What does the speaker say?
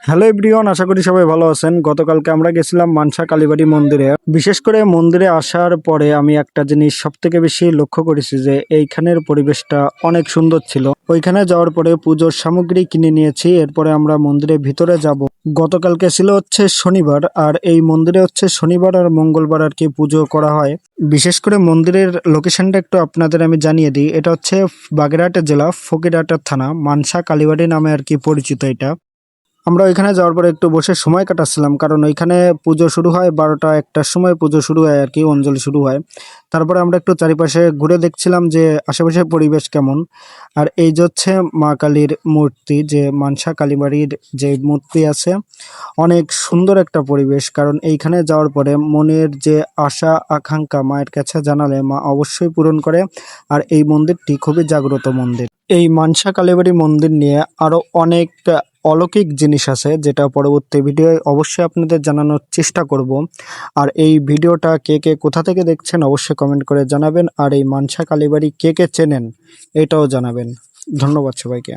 Hello everyone, আশা করি সবাই ভালো আছেন। গতকালকে আমরা গেছিলাম মানসা কালীবাড়ি মন্দিরে। বিশেষ করে মন্দিরে আসার পরে আমি একটা জিনিস সবথেকে বেশি লক্ষ্য করেছি যে এইখানের পরিবেশটা অনেক সুন্দর ছিল। ওইখানে যাওয়ার পরে পুজোর সামগ্রী কিনে নিয়েছি, এরপরে আমরা মন্দিরের ভিতরে যাব। গতকালকে ছিল হচ্ছে শনিবার, আর এই মন্দিরে হচ্ছে শনিবার আর মঙ্গলবার আর কি পুজো করা হয়। বিশেষ করে মন্দিরের লোকেশনটা একটু আপনাদের আমি জানিয়ে দিই। এটা হচ্ছে বাগেরহাট জেলা, ফকিরহাট থানা, মানসা কালীবাড়ি নামে আর কি পরিচিত এটা। আমরা ওইখানে যাওয়ার পরে একটু বসে সময় কাটাচ্ছিলাম, কারণ ওইখানে পুজো শুরু হয় 12টা 1টার সময় পুজো শুরু হয় আর কি, অঞ্জলি শুরু হয়। তারপরে আমরা একটু চারিপাশে ঘুরে দেখছিলাম যে আশেপাশের পরিবেশ কেমন। আর এই যে হচ্ছে মা কালীর মূর্তি, যে মানসা কালীবাড়ির যে মূর্তি আছে, অনেক সুন্দর একটা পরিবেশ। কারণ এইখানে যাওয়ার পরে মনের যে আশা আকাঙ্ক্ষা মায়ের কাছে জানালে মা অবশ্যই পূরণ করে। আর এই মন্দিরটি খুবই জাগ্রত মন্দির। এই মানসা কালীবাড়ি মন্দির নিয়ে আরো অনেক অলৌকিক জিনিস আছে, যেটা পরবর্তী ভিডিওয়ে অবশ্যই আপনাদের জানানোর চেষ্টা করব। আর এই ভিডিওটা কে কে কোথা থেকে দেখছেন অবশ্যই কমেন্ট করে জানাবেন। আর এই মানসা কালীবাড়ি কে কে চেনেন এটাও জানাবেন। ধন্যবাদ সবাইকে।